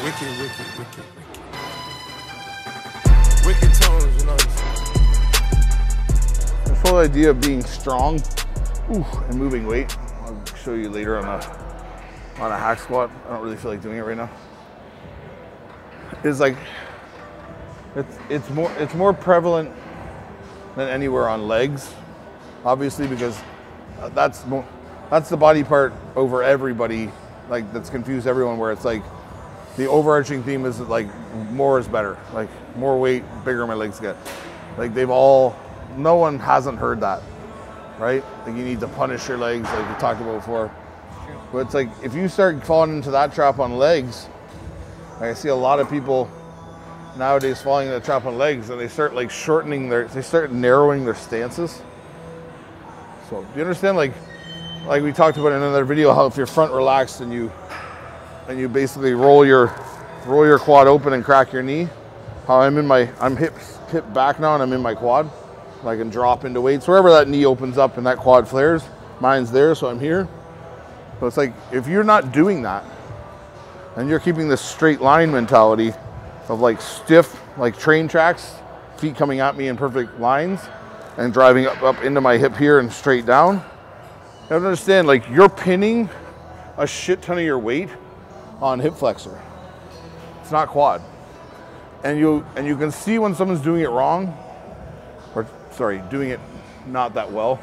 Wicked, wicked, wicked, wicked. Wicked tones, you know. This whole idea of being strong and moving weight, I'll show you later on a hack squat. I don't really feel like doing it right now. Is like, it's more prevalent than anywhere on legs, obviously, because that's the body part over everybody, like that's confused everyone, where it's like the overarching theme is like more is better, like more weight, bigger my legs get. Like no one hasn't heard that, right? Like you need to punish your legs, like we talked about before. But it's like if you start falling into that trap on legs, like I see a lot of people nowadays falling into the trap on legs, and they start like they start narrowing their stances. So do you understand, like we talked about in another video, how if you're front relaxed and you basically roll your quad open and crack your knee, how I'm hip back now and I'm in my quad. I can drop into weights wherever that knee opens up and that quad flares. Mine's there, so I'm here. So it's like if you're not doing that and you're keeping this straight line mentality of like stiff, like train tracks, feet coming at me in perfect lines and driving up into my hip here and straight down, you have to understand, like you're pinning a shit ton of your weight on hip flexor. It's not quad. And you can see when someone's doing it wrong, or sorry, doing it not that well,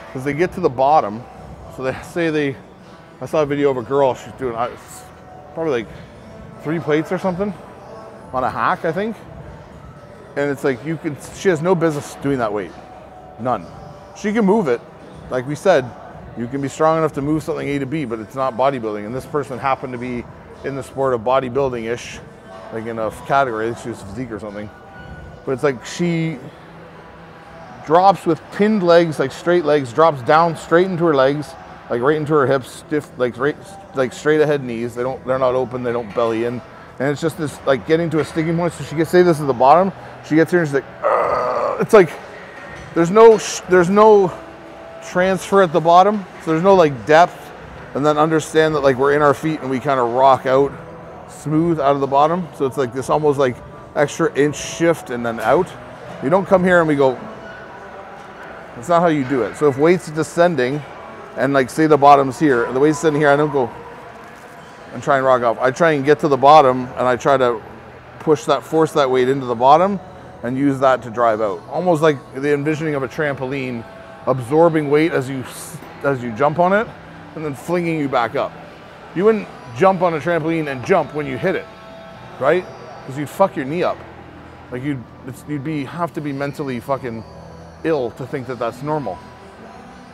because they get to the bottom. So I saw a video of a girl, she's doing probably like 3 plates or something on a hack, I think. And it's like she has no business doing that weight, none. She can move it, like we said, you can be strong enough to move something A to B, but it's not bodybuilding. And this person happened to be in the sport of bodybuilding-ish, like in a category, she was physique or something. But it's like she drops with pinned legs, like straight legs, drops down straight into her legs, like right into her hips, stiff, like straight ahead knees. They're not open, they don't belly in. And it's just this, like getting to a sticking point. So she gets, say this is the bottom, she gets here and she's like, ugh. It's like, there's no transfer at the bottom. So there's no like depth. And then understand that like we're in our feet and we kind of rock out smooth out of the bottom. So it's like this almost like extra inch shift and then out. You don't come here and we go, that's not how you do it. So if weight's descending and like say the bottom's here, the weight's sitting here, I don't go and try and rock up. I try and get to the bottom and I try to force that weight into the bottom and use that to drive out. Almost like the envisioning of a trampoline, absorbing weight as you jump on it and then flinging you back up. You wouldn't jump on a trampoline and jump when you hit it, right? Because you'd fuck your knee up. Like you'd have to be mentally fucking ill to think that that's normal.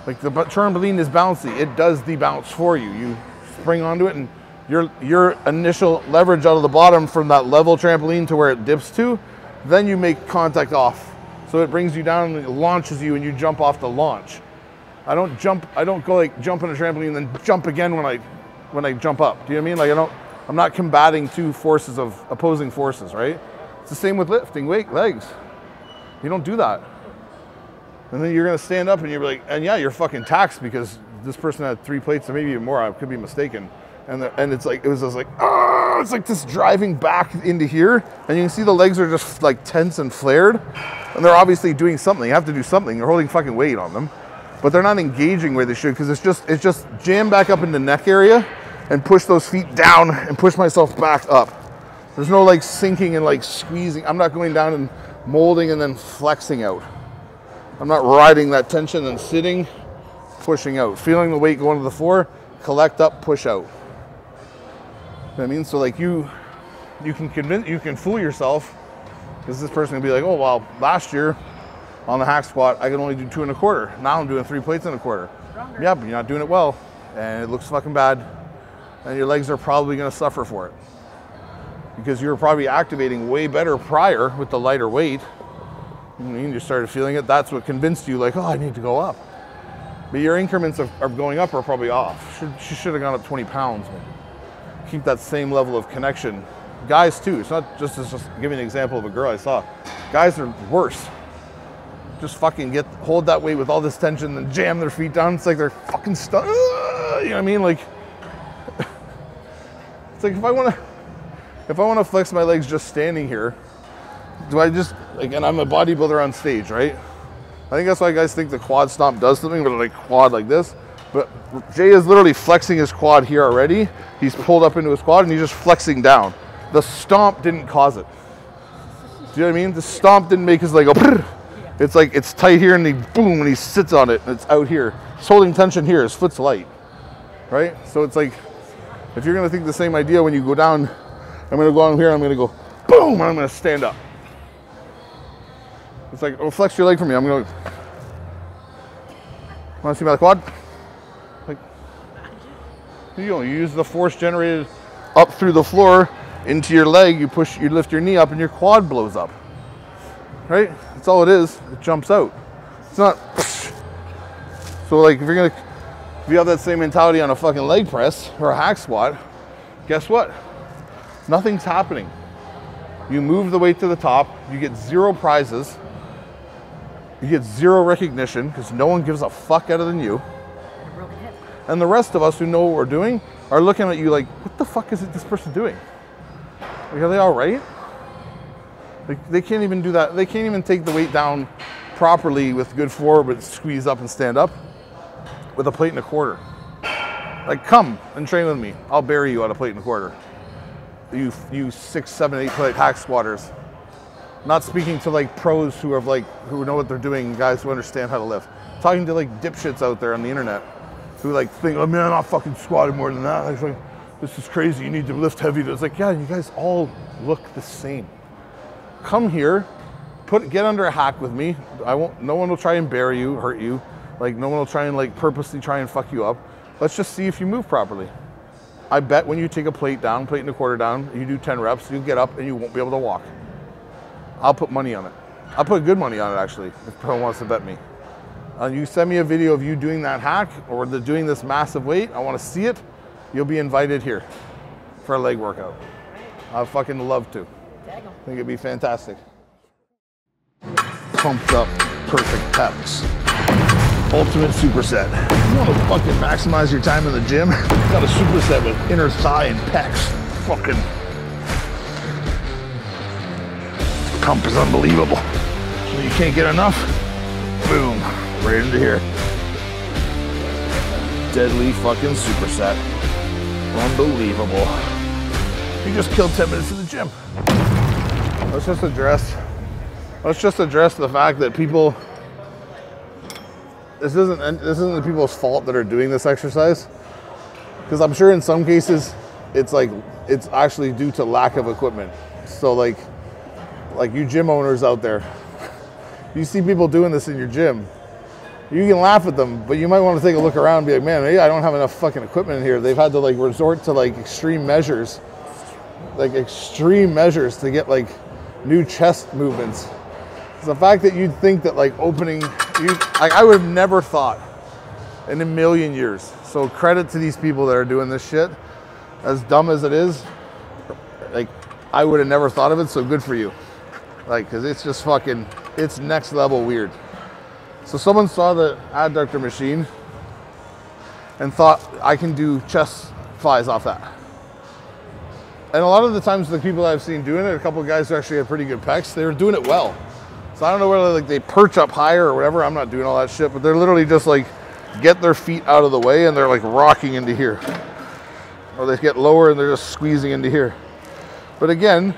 Like the trampoline is bouncy. It does the bounce for you. You spring onto it and your initial leverage out of the bottom from that level trampoline to where it dips to, then you make contact off. So it brings you down and it launches you and you jump off the launch. I don't go like jump on a trampoline and then jump again when I jump up. Do you know what I mean? Like I'm not combating two forces of opposing forces, right? It's the same with lifting legs. You don't do that. And then you're gonna stand up and you're like, and yeah, you're fucking taxed because this person had 3 plates or maybe even more, I could be mistaken. And it's like, it was just like, oh, it's like this driving back into here. And you can see the legs are just like tense and flared. And they're obviously doing something. You have to do something. You're holding fucking weight on them. But they're not engaging where they should, because it's just jam back up in the neck area and push those feet down and push myself back up. There's no like sinking and like squeezing. I'm not going down and molding and then flexing out. I'm not riding that tension and sitting, pushing out. Feeling the weight going to the floor, collect up, push out. You know what I mean? So like you can fool yourself, because this person can be like, oh, well, last year on the hack squat, I could only do 2 1/4. Now I'm doing 3 plates and 1/4. Yeah, but you're not doing it well, and it looks fucking bad, and your legs are probably gonna suffer for it. Because you were probably activating way better prior with the lighter weight. I mean, you started feeling it. That's what convinced you, like, oh, I need to go up. But your increments of going up are probably off. She should have gone up 20 pounds. Keep that same level of connection. Guys too. It's not just giving an example of a girl I saw. Guys are worse. Just fucking hold that weight with all this tension and jam their feet down. It's like they're fucking stuck. You know what I mean? Like, it's like if I want if I want to flex my legs just standing here, do I just, like, and I'm a bodybuilder on stage, right? I think that's why guys think the quad stomp does something, but like quad like this. But Jay is literally flexing his quad here already. He's pulled up into his quad and he's just flexing down. The stomp didn't cause it. Do you know what I mean? The stomp didn't make his leg go, it's like, it's tight here and he, boom, and he sits on it and it's out here. He's holding tension here, his foot's light, right? So it's like, if you're gonna think the same idea when you go down, I'm gonna go on here, I'm gonna go, boom, and I'm gonna stand up. It's like, oh, flex your leg for me. I'm going, want to see my quad? Like, you use the force generated up through the floor into your leg. You push, you lift your knee up and your quad blows up, right? That's all it is. It jumps out. It's not, so like if you have that same mentality on a fucking leg press or a hack squat, guess what? Nothing's happening. You move the weight to the top, you get 0 prizes, you get 0 recognition because no one gives a fuck other than you. And the rest of us who know what we're doing are looking at you like, what the fuck is this person doing? Like, are they all right? Like, they can't even do that. They can't even take the weight down properly with good forward, but squeeze up and stand up with a plate and a quarter. Like, come and train with me. I'll bury you at a plate and a quarter. You 6, 7, 8 plate hack squatters. Not speaking to like pros who have like, who know what they're doing, guys who understand how to lift. Talking to like dipshits out there on the internet who like think, oh man, I'm not fucking squatting more than that. It's like, this is crazy, you need to lift heavy. It's like, yeah, you guys all look the same. Come here, get under a hack with me. No one will try and bury you, hurt you. Like no one will try and like purposely try and fuck you up. Let's just see if you move properly. I bet when you take a plate down, plate and a quarter down, you do 10 reps, you'll get up and you won't be able to walk. I'll put money on it. I'll put good money on it actually, if someone wants to bet me. You send me a video of you doing that hack or doing this massive weight, I want to see it, you'll be invited here for a leg workout. I'd fucking love to. I think it'd be fantastic. Pumped up, perfect peps. Ultimate superset. You want to fucking maximize your time in the gym? Got a superset with inner thigh and pecs. Fucking pump is unbelievable. So you can't get enough. Boom, right into here. Deadly fucking superset. Unbelievable. You just killed 10 minutes in the gym. Let's just address the fact that people, this isn't the people's fault that are doing this exercise. Because I'm sure in some cases it's actually due to lack of equipment. So like you gym owners out there, you see people doing this in your gym, you can laugh at them, but you might want to take a look around and be like, man, maybe I don't have enough fucking equipment in here. They've had to like resort to like extreme measures to get like new chest movements. It's the fact that you'd think that like opening, I would have never thought in a million years. So credit to these people that are doing this shit. As dumb as it is, like I would have never thought of it, so good for you. Like, cause it's just fucking, it's next level weird. So someone saw the adductor machine and thought I can do chest flies off that. And a lot of the times the people I've seen doing it, a couple of guys who actually had pretty good pecs, they were doing it well. So I don't know whether like they perch up higher or whatever, I'm not doing all that shit, but they're literally just like, get their feet out of the way and they're like rocking into here. Or they get lower and they're just squeezing into here. But again,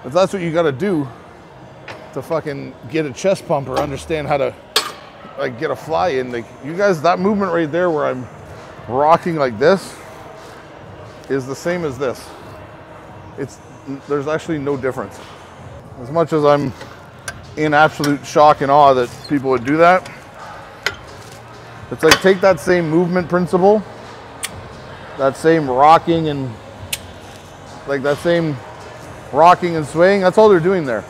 if that's what you gotta do to fucking get a chest pump or understand how to like get a fly in, like you guys, that movement right there where I'm rocking like this is the same as this. There's actually no difference. As much as I'm in absolute shock and awe that people would do that, it's like take that same movement principle, that same rocking and like that same rocking and swaying, that's all they're doing there.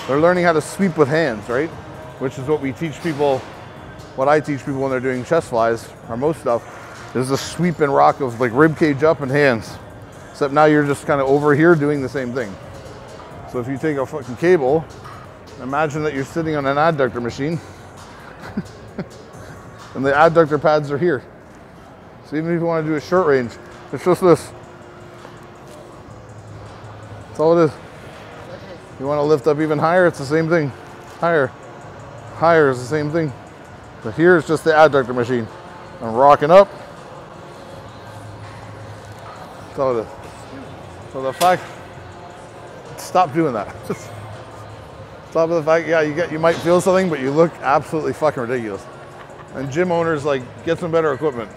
They're learning how to sweep with hands, right? Which is what we teach people, what I teach people when they're doing chest flies, or most stuff, is the sweep and rock of like rib cage up and hands. Except now you're just kind of over here doing the same thing. So if you take a fucking cable, imagine that you're sitting on an adductor machine and the adductor pads are here. So even if you want to do a short range, it's just this. That's all it is. You want to lift up even higher, it's the same thing. Higher. Higher is the same thing. But here it's just the adductor machine. I'm rocking up. That's all it is. So the fact, stop doing that. Just stop with the fact, yeah, you might feel something, but you look absolutely fucking ridiculous. And gym owners, like, get some better equipment.